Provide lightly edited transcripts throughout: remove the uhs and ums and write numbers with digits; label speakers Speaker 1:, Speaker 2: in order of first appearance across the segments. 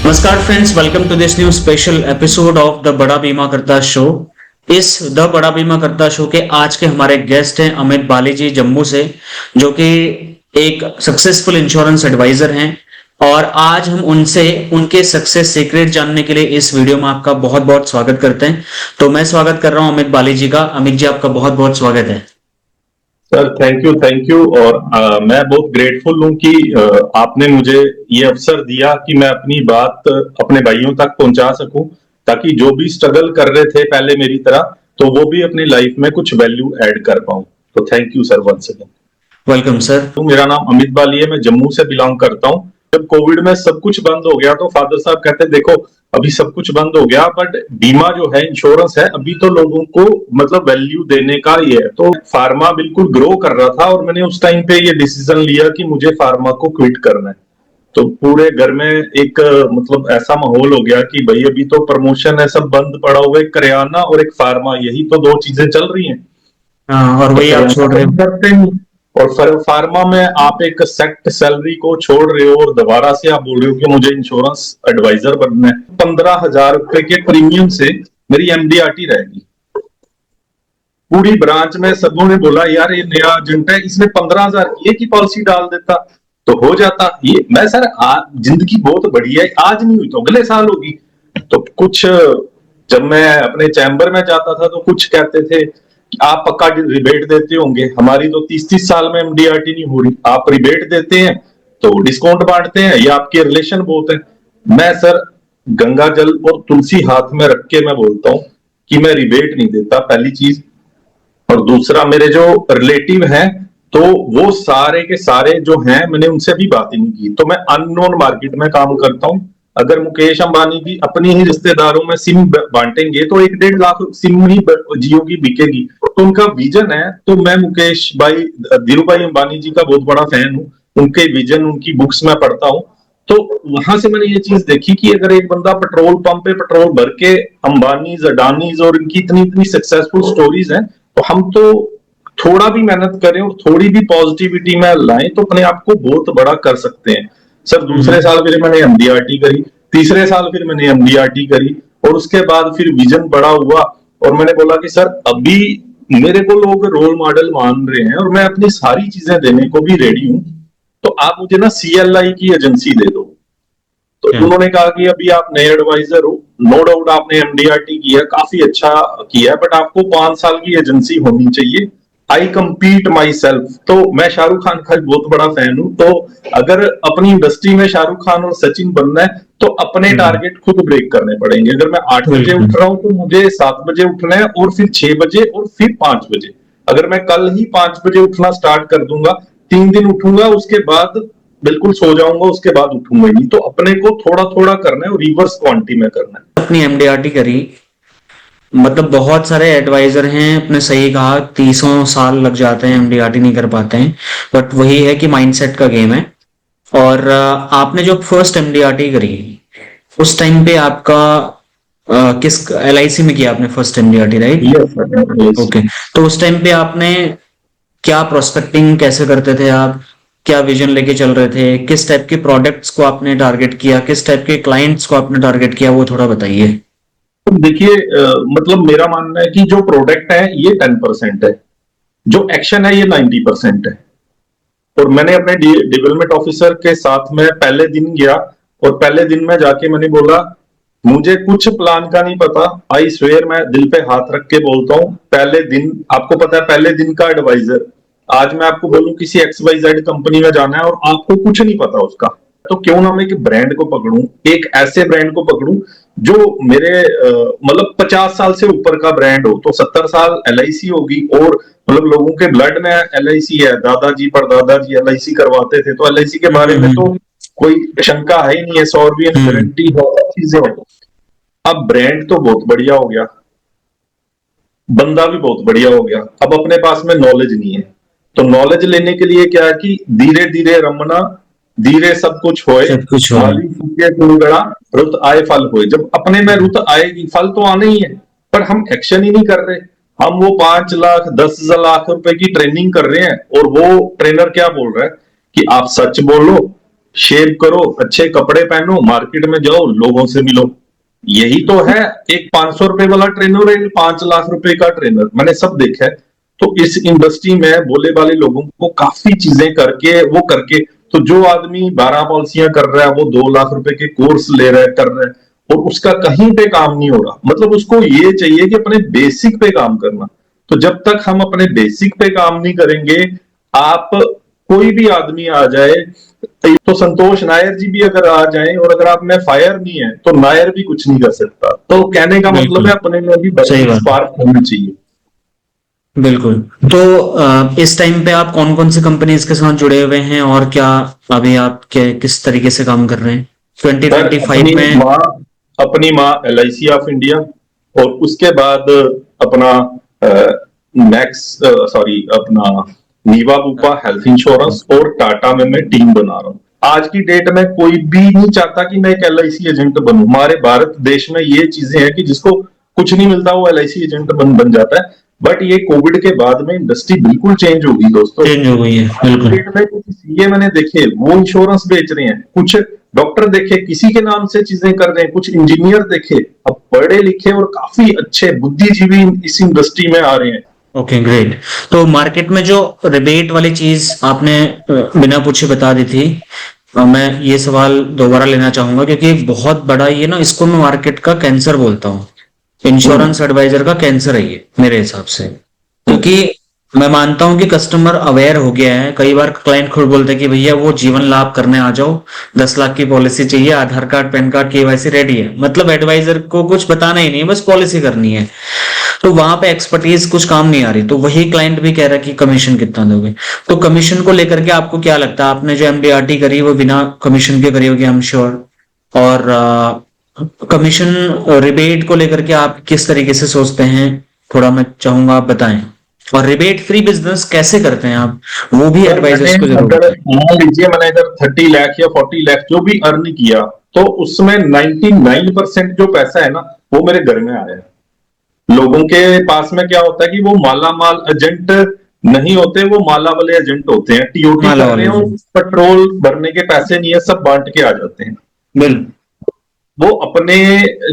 Speaker 1: नमस्कार friends, welcome to this new special episode of the बड़ा बीमा करता शो। इस द बड़ा बीमा करता शो के आज के हमारे गेस्ट हैं अमित बाली जी जम्मू से, जो कि एक सक्सेसफुल इंश्योरेंस एडवाइजर हैं। और आज हम उनसे उनके सक्सेस सीक्रेट जानने के लिए इस वीडियो में आपका बहुत बहुत स्वागत करते हैं। तो मैं स्वागत कर रहा हूं अमित बाली जी का। अमित जी, आपका बहुत बहुत स्वागत है।
Speaker 2: Sir thank you. और मैं बहुत ग्रेटफुल हूं कि आपने मुझे ये अवसर दिया कि मैं अपनी बात अपने भाइयों तक पहुंचा सकूं, ताकि जो भी स्ट्रगल कर रहे थे पहले मेरी तरह, तो वो भी अपनी लाइफ में कुछ वैल्यू ऐड कर पाऊं। तो thank you sir once again.
Speaker 1: Welcome sir.
Speaker 2: तो मेरा नाम अमित बाली है, मैं जम्मू से बिलोंग करता हूं। जब कोविड में सब कुछ बंद हो गया तो फादर साहब कहते देखो अभी सब कुछ बंद हो गया, बट बीमा जो है, इंश्योरेंस है, अभी तो लोगों को मतलब वैल्यू देने का ही है। तो फार्मा बिल्कुल ग्रो कर रहा था और मैंने उस टाइम पे ये डिसीजन लिया कि मुझे फार्मा को क्विट करना है। तो पूरे घर में एक मतलब ऐसा माहौल हो गया कि भाई अभी तो प्रमोशन है, सब बंद पड़ा हुआ है, करियाना और एक फार्मा, यही तो दो चीजें चल रही हैं।
Speaker 1: हाँ, और
Speaker 2: तो
Speaker 1: वही आप छोड़ रहे हो।
Speaker 2: करते हैं, और फार्मा में आप एक सेट सैलरी को छोड़ रहे हो और दोबारा से आप बोल रहे हो कि मुझे इंश्योरेंस एडवाइजर बनना है। 15,000 रुपए के प्रीमियम से मेरी एमडीआरटी रहेगी। पूरी ब्रांच में सबों ने बोला यार ये नया एजेंट है, इसने 15,000 की की पॉलिसी डाल देता तो हो जाता। ये मैं सर जिंदगी बहुत बड़ी है, आज नहीं हुई तो अगले साल होगी। तो कुछ जब मैं अपने चैम्बर में जाता था तो कुछ कहते थे आप पक्का रिबेट देते होंगे, हमारी तो 30-30 साल में एमडीआरटी नहीं हो रही, आप रिबेट देते हैं तो डिस्काउंट बांटते हैं, ये आपके रिलेशन बहुत है। मैं सर गंगा जल और तुलसी हाथ में रख के मैं बोलता हूं कि मैं रिबेट नहीं देता, पहली चीज। और दूसरा, मेरे जो रिलेटिव हैं तो वो सारे के सारे जो हैं, मैंने उनसे भी बात ही नहीं की। तो मैं अननोन मार्केट में काम करता हूं। अगर मुकेश अंबानी जी अपनी ही रिश्तेदारों में सिम बांटेंगे तो 1-1.5 लाख सिम ही जियो की बिकेगी। तो उनका विजन है। तो मैं मुकेश भाई, धीरू भाई अंबानी जी का बहुत बड़ा फैन हूँ। उनके विजन, उनकी बुक्स में पढ़ता हूँ। तो वहां से मैंने ये चीज देखी कि अगर एक बंदा पेट्रोल पंप पे पेट्रोल भर के अंबानीज अडानीज और इनकी इतनी इतनी सक्सेसफुल स्टोरीज हैं, तो हम तो थोड़ा भी मेहनत करें और थोड़ी भी पॉजिटिविटी में लाएं तो अपने आप को बहुत बड़ा कर सकते हैं। सर दूसरे साल फिर मैंने एमडीआरटी करी, तीसरे साल फिर मैंने एमडीआरटी करी, और उसके बाद फिर विजन बड़ा हुआ। और मैंने बोला कि सर अभी मेरे को लोग रोल मॉडल मान रहे हैं और मैं अपनी सारी चीजें देने को भी रेडी हूं, तो आप मुझे ना सीएलआई की एजेंसी दे दो। तो उन्होंने कहा कि अभी आप नए एडवाइजर हो, नो डाउट आपने एमडीआरटी किया, काफी अच्छा किया, बट आपको 5 साल की एजेंसी होनी चाहिए। आई कम्पीट माई सेल्फ। तो मैं शाहरुख खान का बहुत बड़ा फैन हूं। तो अगर अपनी इंडस्ट्री में शाहरुख खान और सचिन बनना है तो अपने टारगेट खुद ब्रेक करने पड़ेंगे। अगर मैं 8 बजे उठ रहा हूं तो मुझे 7 बजे उठना है, और फिर 6 बजे, और फिर 5 बजे। अगर मैं कल ही 5 बजे उठना स्टार्ट कर दूंगा, 3 दिन उठूंगा, उसके बाद बिल्कुल सो जाऊंगा, उसके बाद उठूंगा ही नहीं। तो अपने को थोड़ा थोड़ा करना है और रिवर्स क्वांटी में करना है।
Speaker 1: अपनी एमडीआरटी करी, मतलब बहुत सारे एडवाइजर हैं, अपने सही कहा 30 साल लग जाते हैं, एमडीआरटी नहीं कर पाते हैं। बट वही है कि माइंडसेट का गेम है। और आपने जो फर्स्ट एमडीआरटी करी उस टाइम पे आपका किस एलआईसी में किया आपने first MDRT, right?
Speaker 2: Yes sir.
Speaker 1: Okay. तो उस टाइम पे आपने क्या प्रोस्पेक्टिंग कैसे करते थे आप? क्या विजन लेके चल रहे थे? किस टाइप के प्रोडक्ट्स को आपने टारगेट किया? किस टाइप के क्लाइंट्स को आपने टारगेट किया? वो थोड़ा बताइए।
Speaker 2: तो देखिए, मतलब मेरा मानना है कि जो प्रोडक्ट है ये 10% है, जो एक्शन है ये 90% है। और मैंने अपने डेवलपमेंट ऑफिसर के साथ में पहले दिन गया, और पहले दिन में जाके मैंने बोला मुझे कुछ प्लान का नहीं पता। आई स्वेयर, मैं दिल पे हाथ रख के बोलता हूँ, पहले दिन, आपको पता है पहले दिन का एडवाइजर, आज मैं आपको बोलूं किसी XYZ कंपनी में जाना है और आपको कुछ नहीं पता उसका, तो क्यों ना मैं एक ब्रांड को पकड़ूं, एक ऐसे ब्रांड को पकड़ूं जो मेरे मतलब 50 साल से ऊपर का ब्रांड हो। तो 70 साल एलआईसी होगी, और मतलब लोगों के ब्लड में एलआईसी है, दादाजी परदादाजी एलआईसी करवाते थे, तो एलआईसी के बारे में तो कोई शंका है ही नहीं है, 100 गारंटी हो, चीजें हो। अब ब्रांड तो बहुत बढ़िया हो गया, बंदा भी बहुत बढ़िया हो गया, अब अपने पास में नॉलेज नहीं है। तो नॉलेज लेने के लिए क्या है कि धीरे धीरे रमना, धीरे सब कुछ होए,
Speaker 1: सब कुछ हो।
Speaker 2: माली फूके फूलगड़ा, रुत आए फल होए। जब अपने में रुत आएगी, फल तो आने ही है, पर हम एक्शन ही नहीं कर रहे। हम वो 5 लाख 10 लाख रुपए की ट्रेनिंग कर रहे हैं, और वो ट्रेनर क्या बोल रहा है कि आप सच बोलो, शेव करो, अच्छे कपड़े पहनो, मार्केट में जाओ, लोगों से मिलो। यही तो है। एक 500 रुपए वाला ट्रेनर और एक 5 लाख रुपए का ट्रेनर, मैंने सब देखा है। तो इस इंडस्ट्री में बोले वाले लोगों को काफी चीजें करके तो जो आदमी 12 पॉलिसियां कर रहा है, वो 2 लाख रुपए के कोर्स ले रहा है, कर रहा है, और उसका कहीं पे काम नहीं हो रहा। मतलब उसको ये चाहिए कि अपने बेसिक पे काम करना। तो जब तक हम अपने बेसिक पे काम नहीं करेंगे, आप कोई भी आदमी आ जाए, तो संतोष नायर जी भी अगर आ जाएं, और अगर आप में फायर नहीं है तो नायर भी कुछ नहीं कर सकता। तो कहने का मतलब
Speaker 1: बिल्कुल
Speaker 2: है अपने में भी
Speaker 1: सही
Speaker 2: बर्निंग
Speaker 1: बात।
Speaker 2: स्पार्क होना चाहिए।
Speaker 1: बिल्कुल। तो इस टाइम पे आप कौन कौन सी कंपनीज के साथ जुड़े हुए हैं और क्या अभी आप किस तरीके से काम कर रहे हैं
Speaker 2: सर
Speaker 1: 2025 में?
Speaker 2: अपनी माँ LIC ऑफ इंडिया, और उसके बाद अपना मैक्स सॉरी अपना नीवा बुपा हेल्थ इंश्योरेंस, और टाटा में मैं टीम बना रहा हूँ। आज की डेट में कोई भी नहीं चाहता कि मैं एक LIC एजेंट बनूं। हमारे भारत देश में ये चीजें हैं कि जिसको कुछ नहीं मिलता वो LIC एजेंट बन जाता है। बट ये कोविड के बाद में इंडस्ट्री बिल्कुल चेंज होगी दोस्तों।
Speaker 1: चेंज हो गई है,
Speaker 2: आज की
Speaker 1: बिल्कुल।
Speaker 2: डेट में कुछ सीए मैंने देखे, वो इंश्योरेंस बेच रहे हैं, कुछ डॉक्टर देखे किसी के नाम से चीजें कर रहे हैं, कुछ इंजीनियर देखे अब पढ़े लिखे और काफी अच्छे बुद्धिजीवी इस इंडस्ट्री में आ रहे हैं।
Speaker 1: Okay, great. तो मार्केट में जो रिबेट वाली चीज आपने बिना पूछे बता दी थी, मैं ये सवाल दोबारा लेना चाहूंगा क्योंकि एक बहुत बड़ा ये ना, इसको मैं मार्केट का कैंसर बोलता हूँ। इंश्योरेंस एडवाइजर का कैंसर है ये मेरे हिसाब से। क्योंकि मैं मानता हूं कि कस्टमर अवेयर हो गया है। कई बार क्लाइंट खुद बोलते हैं कि भैया वो जीवन लाभ करने आ जाओ, 10 लाख की पॉलिसी चाहिए, Aadhaar card PAN card KYC ready है। मतलब एडवाइजर को कुछ बताना ही नहीं है, बस पॉलिसी करनी है। तो वहां पे एक्सपर्टीज कुछ काम नहीं आ रही, तो वही क्लाइंट भी कह रहा है कि कमीशन कितना दोगे। तो कमीशन को लेकर के आपको क्या लगता है? आपने जो MDRT करी वो बिना कमीशन के करी होगी, आई एम श्योर। और कमीशन रिबेट को लेकर के आप किस तरीके से सोचते हैं, थोड़ा मैं चाहूंगा आप बताएं। और रिबेट फ्री बिजनेस कैसे करते हैं आप, वो भी
Speaker 2: सर मैंने
Speaker 1: एडवाइजर्स को जरूर
Speaker 2: अगर
Speaker 1: बताएं।
Speaker 2: मान लीजिए मैंने अगर 30 लाख या 40 लाख जो भी अर्न किया, तो उसमें 99% जो पैसा है ना, वो मेरे घर में आया है। लोगों के पास में क्या होता है कि वो माला माल एजेंट नहीं होते, वो माला वाले एजेंट होते हैं। TOT
Speaker 1: माला
Speaker 2: कर रहे
Speaker 1: वाले
Speaker 2: हो,
Speaker 1: जी।
Speaker 2: पेट्रोल भरने के पैसे नहीं है, सब बांट के आ जाते हैं।
Speaker 1: बिल
Speaker 2: वो अपने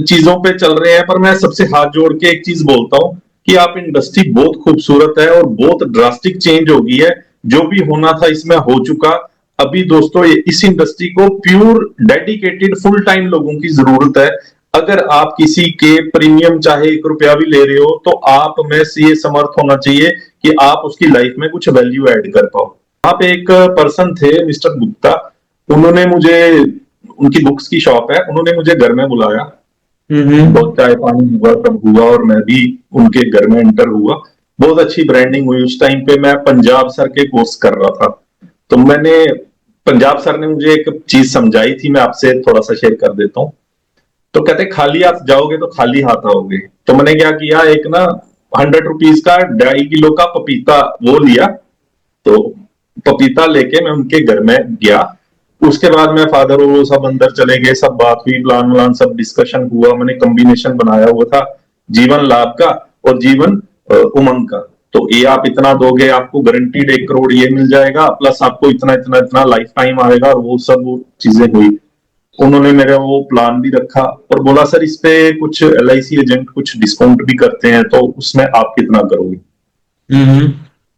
Speaker 2: चीजों पे चल रहे हैं। पर मैं सबसे हाथ जोड़ के एक चीज बोलता हूं कि आप इंडस्ट्री बहुत खूबसूरत है और बहुत ड्रास्टिक चेंज हो गई है। जो भी होना था इसमें हो चुका। अभी दोस्तों इस इंडस्ट्री को प्योर डेडिकेटेड फुल टाइम लोगों की जरूरत है। अगर आप किसी के प्रीमियम चाहे 1 रुपया भी ले रहे हो, तो आप में से ये समर्थ होना चाहिए कि आप उसकी लाइफ में कुछ वैल्यू ऐड कर पाओ। आप एक पर्सन थे मिस्टर गुप्ता, उन्होंने मुझे, उनकी बुक्स की शॉप है, उन्होंने मुझे घर में बुलाया। तो चाय पानी हुआ, तब हुआ, और मैं भी उनके घर में एंटर हुआ। बहुत अच्छी ब्रांडिंग हुई। उस टाइम पे मैं पंजाब सर के कोर्स कर रहा था। तो मैंने, पंजाब सर ने मुझे एक चीज समझाई थी, मैं आपसे थोड़ा सा शेयर कर देता हूँ। तो कहते खाली हाथ जाओगे तो खाली हाथ आओगे। तो मैंने क्या किया, एक ना 100 रुपीज का 2.5 किलो का पपीता वो लिया। तो पपीता लेके मैं उनके घर में गया। उसके बाद में फादर और वो सब अंदर चले गए, सब बात हुई, प्लान व्लान सब डिस्कशन हुआ। मैंने कॉम्बिनेशन बनाया हुआ था जीवन लाभ का और जीवन उमंग का। तो ये आप इतना दोगे, आपको गारंटीड 1 करोड़ ये मिल जाएगा, प्लस आपको इतना इतना इतना लाइफ टाइम आएगा, और वो सब वो चीजें हुई। उन्होंने मेरा वो प्लान भी रखा और बोला सर इस पे कुछ LIC एजेंट कुछ डिस्काउंट भी करते हैं, तो उसमें आप कितना करोगे।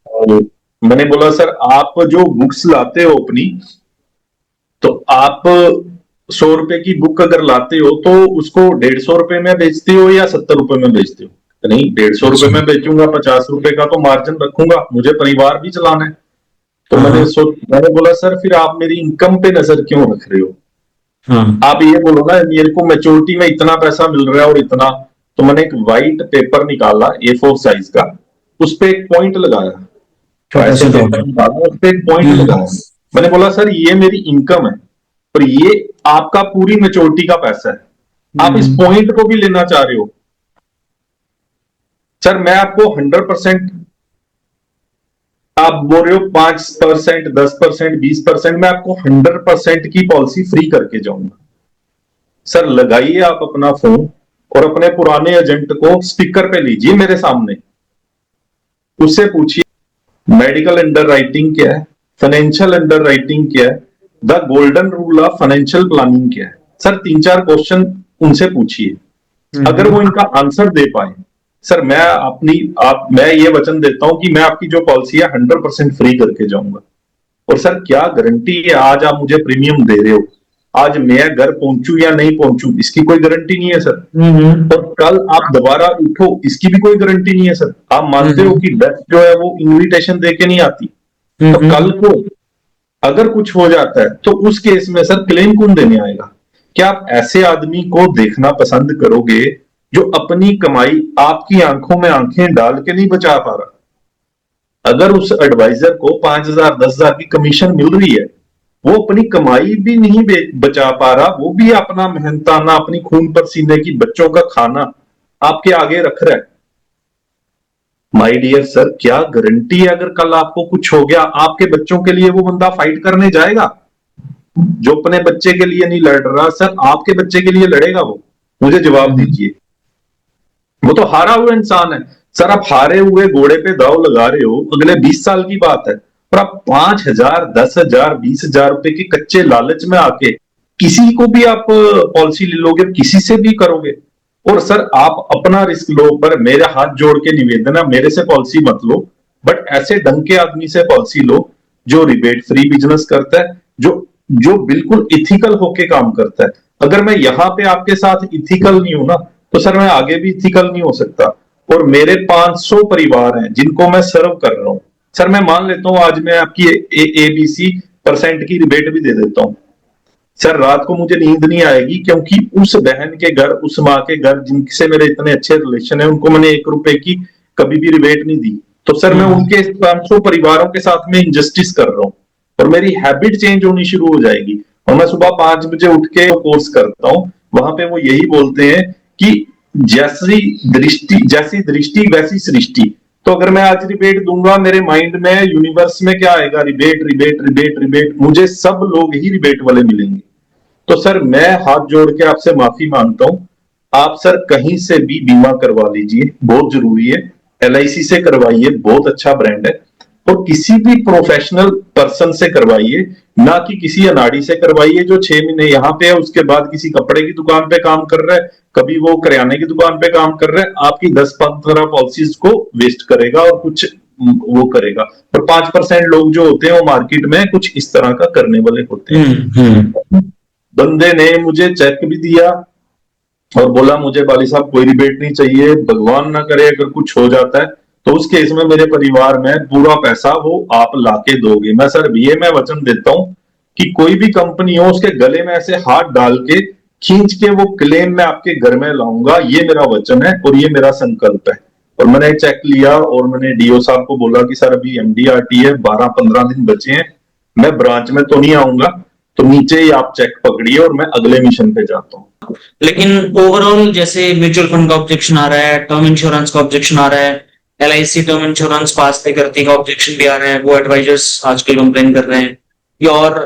Speaker 2: और मैंने बोला सर आप जो बुक्स लाते हो अपनी, तो आप 100 रुपए की बुक अगर लाते हो तो उसको 150 रुपए में बेचते हो या 70 रुपए में बेचते हो। तो नहीं, 150 रुपए में बेचूंगा, 50 रुपए का तो मार्जिन रखूंगा, मुझे परिवार भी चलाना है। तो मैंने बोला सर फिर आप मेरी इनकम पे नजर क्यों रख रहे हो। आप ये बोलो ना मेरे को मैच्योरिटी में इतना पैसा मिल रहा है और इतना। तो मैंने एक व्हाइट पेपर निकाला A4 साइज का, उस पे एक पॉइंट लगाया, ऐसे पेपर निकाला, उस पे एक पॉइंट लगाया। मैंने बोला सर ये मेरी इनकम है और ये आपका पूरी मैच्योरिटी का पैसा है, आप इस पॉइंट को भी लेना चाह रहे हो। सर मैं आपको 100%, आप बोल रहे हो 5%, 10%, 20%, मैं आपको 100% की पॉलिसी फ्री करके जाऊंगा। सर लगाइए आप अपना फोन और अपने पुराने एजेंट को स्पीकर पे लीजिए मेरे सामने, उससे पूछिए मेडिकल अंडर राइटिंग क्या है, फाइनेंशियल अंडर राइटिंग क्या है, the golden rule of financial planning क्या है? सर 3-4 क्वेश्चन उनसे पूछिए, अगर वो इनका आंसर दे पाए, सर मैं ये वचन देता हूं कि मैं आपकी जो पॉलिसी है 100% फ्री करके जाऊंगा। और सर क्या गारंटी है, आज आप मुझे प्रीमियम दे रहे हो, आज मैं घर पहुंचू या नहीं पहुंचू इसकी कोई गारंटी नहीं है सर। और कल आप दोबारा उठो इसकी भी कोई गारंटी नहीं है सर। आप मानते हो कि डेथ जो है वो इनविटेशन देके नहीं आती, तो कल को अगर कुछ हो जाता है तो उस केस में सर क्लेम कौन देने आएगा? क्या आप ऐसे आदमी को देखना पसंद करोगे जो अपनी कमाई आपकी आंखों में आंखें डाल के नहीं बचा पा रहा? अगर उस एडवाइजर को 5,000 10,000 की कमीशन मिल रही है, वो अपनी कमाई भी नहीं बचा पा रहा, वो भी अपना मेहनताना अपनी खून पसीने की बच्चों का खाना आपके आगे रख रहा है। माय डियर सर, क्या गारंटी है अगर कल आपको कुछ हो गया, आपके बच्चों के लिए वो बंदा फाइट करने जाएगा? जो अपने बच्चे के लिए नहीं लड़ रहा सर, आपके बच्चे के लिए लड़ेगा वो? मुझे जवाब दीजिए। वो तो हारा हुआ इंसान है सर। आप हारे हुए घोड़े पे दाव लगा रहे हो, अगले 20 साल की बात है, और आप 5,000 10,000 20,000 रुपए के कच्चे लालच में आके किसी को भी आप पॉलिसी ले लोगे, किसी से भी करोगे। और सर आप अपना रिस्क लो, पर मेरे हाथ जोड़ के निवेदन है, मेरे से पॉलिसी मत लो, बट ऐसे ढंग के आदमी से पॉलिसी लो जो रिबेट फ्री बिजनेस करता है, जो जो बिल्कुल इथिकल होके काम करता है। अगर मैं यहां पे आपके साथ इथिकल नहीं हूं ना, तो सर मैं आगे भी इथिकल नहीं हो सकता। और मेरे 500 परिवार हैं जिनको मैं सर्व कर रहा हूं। सर मैं मान लेता हूं आज मैं आपकी ABC % की रिबेट भी दे देता हूं, सर रात को मुझे नींद नहीं आएगी, क्योंकि उस बहन के घर, उस माँ के घर जिनसे मेरे इतने अच्छे रिलेशन है, उनको मैंने 1 रुपए की कभी भी रिबेट नहीं दी। तो सर मैं उनके 500 परिवारों के साथ में इंजस्टिस कर रहा हूं, और मेरी हैबिट चेंज होनी शुरू हो जाएगी। और मैं सुबह 5 बजे उठ के कोर्स करता हूं, वहां पे वो यही बोलते हैं कि जैसी दृष्टि वैसी सृष्टि। तो अगर मैं आज रिबेट दूंगा, मेरे माइंड में यूनिवर्स में क्या आएगा? रिबेट रिबेट रिबेट रिबेट, मुझे सब लोग ही रिबेट वाले मिलेंगे। तो सर मैं हाथ जोड़ के आपसे माफी मांगता हूं, आप सर कहीं से भी बीमा करवा लीजिए, बहुत जरूरी है। LIC से करवाइए, बहुत अच्छा ब्रांड है। और किसी भी प्रोफेशनल पर्सन से करवाइए, ना कि किसी अनाड़ी से करवाइए जो 6 महीने यहां पे है, उसके बाद किसी कपड़े की दुकान पे काम कर रहा है, कभी वो करियाने की दुकान पे काम कर रहा है, आपकी 10-15 पॉलिसीज को वेस्ट करेगा और कुछ वो करेगा। और 5% लोग जो होते हैं वो मार्केट में कुछ इस तरह का करने वाले होते हैं। बंदे ने मुझे चेक भी दिया और बोला मुझे वाली साहब कोई रिबेट नहीं चाहिए, भगवान ना करे अगर कुछ हो जाता है तो उस केस में मेरे परिवार में पूरा पैसा वो आप लाके दोगे। मैं सर ये मैं वचन देता हूं कि कोई भी कंपनी हो, उसके गले में ऐसे हाथ डाल के खींच के वो क्लेम मैं आपके घर में लाऊंगा, ये मेरा वचन है और ये मेरा संकल्प है। और मैंने चेक लिया और मैंने DO साहब को बोला कि सर अभी MDRT है, 12-15 दिन बचे हैं, मैं ब्रांच में तो नहीं आऊंगा, तो नीचे ही आप चेक पकड़िए और मैं अगले मिशन पे जाता हूँ।
Speaker 1: लेकिन ओवरऑल जैसे म्यूचुअल फंड का ऑब्जेक्शन आ रहा है, टर्म इंश्योरेंस का ऑब्जेक्शन आ रहा है, LIC टर्म इंश्योरेंस पास नहीं करती का ऑब्जेक्शन भी आ रहा है, वो एडवाइजर्स आजकल कंप्लेन कर रहे हैं। या और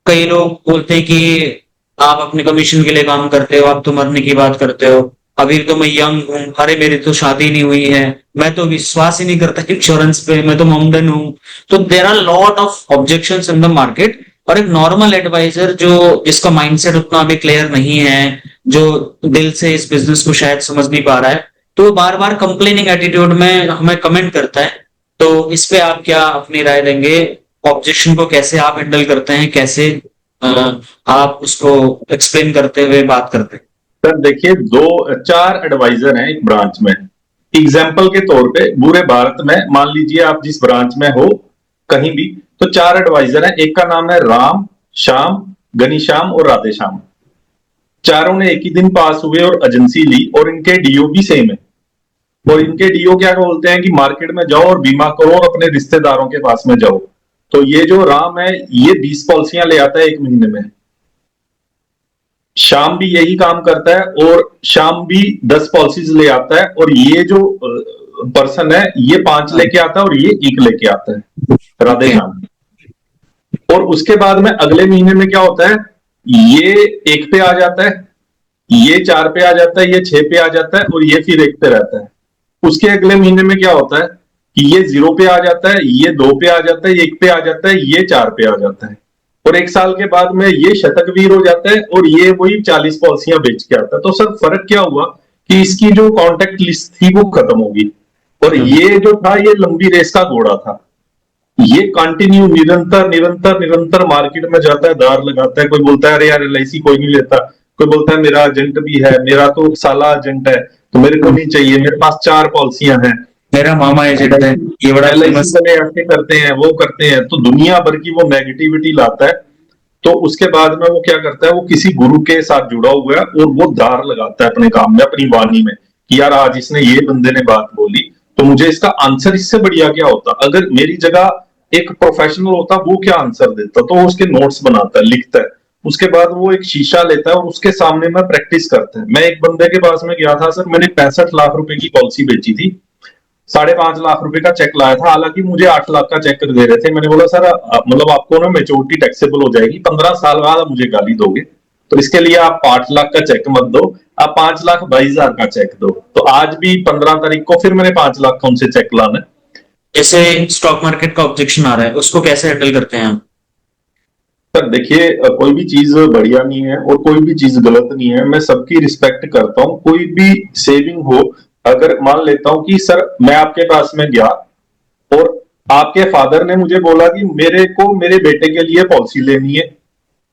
Speaker 1: कई लोग बोलते हैं कि आप अपने कमीशन के लिए काम करते हो, आप तो मरने की बात करते हो, अभी तो मैं यंग हूँ, अरे मेरी तो शादी नहीं हुई है, मैं तो विश्वास ही नहीं करता इंश्योरेंस पे, मैं तो मॉमडन हूँ। तो there are lot of objections in the market. और एक नॉर्मल एडवाइजर जो जिसका माइंडसेट उतना अभी क्लियर नहीं है, जो दिल से इस बिजनेस को शायद समझ नहीं पा रहा है, तो वो बार बार कंप्लेनिंग एटीट्यूड में हमें कमेंट करता है। तो इस पे आप क्या अपनी राय देंगे? ऑब्जेक्शन को कैसे आप हैंडल करते हैं, कैसे आप उसको एक्सप्लेन करते हुए बात करते हैं?
Speaker 2: सर देखिए, 4 एडवाइजर हैं एक ब्रांच में। एग्जाम्पल के तौर पे पूरे भारत में मान लीजिए आप जिस ब्रांच में हो कहीं भी, तो 4 एडवाइजर हैं। एक का नाम है राम, श्याम, घनीश्याम और राधेश्याम। चारों ने एक ही दिन पास हुए और एजेंसी ली, और इनके DO भी सेम है। और इनके DO क्या बोलते हैं कि मार्केट में जाओ और बीमा करो और अपने रिश्तेदारों के पास में जाओ। तो ये जो राम है ये 20 पॉलिसियां ले आता है 1 महीने में। शाम भी यही काम करता है और शाम भी 10 पॉलिसीज ले आता है, और ये जो पर्सन है ये 5 लेके आता है और ये 1 लेके आता है, राधे श्याम। और उसके बाद में अगले महीने में क्या होता है, ये 1 पे आ जाता है, ये 4 पे आ जाता है, ये 6 पे आ जाता है और ये फिर 1 पे रहता है। उसके अगले महीने में क्या होता है कि ये 0 पे आ जाता है, ये 2 पे आ जाता है, ये 1 पे आ जाता है, ये 4 पे आ जाता है। और 1 साल के बाद में ये शतकवीर हो जाता है और ये वही 40 पॉलिसियां बेच के आता है। तो सर फर्क क्या हुआ कि इसकी जो कॉन्टेक्ट लिस्ट थी वो खत्म होगी, और ये जो था ये लंबी रेस का घोड़ा था। ये कंटिन्यू निरंतर निरंतर निरंतर मार्केट में जाता है, दार लगाता है। कोई बोलता है अरे यार LIC कोई नहीं लेता, कोई बोलता है मेरा एजेंट भी है, मेरा तो साला एजेंट है तो मेरे को नहीं चाहिए, मेरे पास 4 पॉलिसियां हैं,
Speaker 1: मेरा मामा एजेंट है, ये बड़ा
Speaker 2: LIC
Speaker 1: फेमस।
Speaker 2: वाले ऐसे करते हैं वो करते हैं, तो दुनिया भर की वो नेगेटिविटी लाता है। तो उसके बाद में वो क्या करता है, वो किसी गुरु के साथ जुड़ा हुआ है और वो दार लगाता है अपने काम में, अपनी वाणी में, कि यार आज इसने ये बंदे ने बात बोली तो मुझे इसका आंसर इससे बढ़िया क्या होता। अगर मेरी जगह एक प्रोफेशनल होता वो क्या आंसर देता, तो वो उसके नोट्स बनाता है, लिखता है। उसके बाद वो एक शीशा लेता है और उसके सामने में प्रैक्टिस करता है। मैं एक बंदे के पास में गया था सर, मैंने 65 लाख रुपए की पॉलिसी बेची थी, 5.5 लाख रुपए का चेक लाया था, हालांकि मुझे 8 लाख का चेक कर दे रहे थे। मैंने बोला सर मतलब आपको ना मेच्योरिटी टैक्सेबल हो जाएगी, 15 साल बाद आप मुझे गाली दोगे, तो इसके लिए आप 8 लाख का चेक मत दो, आप 5,22,000 का चेक दो। तो आज भी 15 तारीख को फिर मैंने 5 लाख का उनसे चेक लाना है।
Speaker 1: जैसे स्टॉक मार्केट का ऑब्जेक्शन आ रहा है, उसको कैसे हैंडल करते हैं आप?
Speaker 2: सर देखिए कोई भी चीज बढ़िया नहीं है और कोई भी चीज गलत नहीं है, मैं सबकी रिस्पेक्ट करता हूँ। कोई भी सेविंग हो, अगर मान लेता हूँ कि सर मैं आपके पास में गया और आपके फादर ने मुझे बोला कि मेरे को मेरे बेटे के लिए पॉलिसी लेनी है,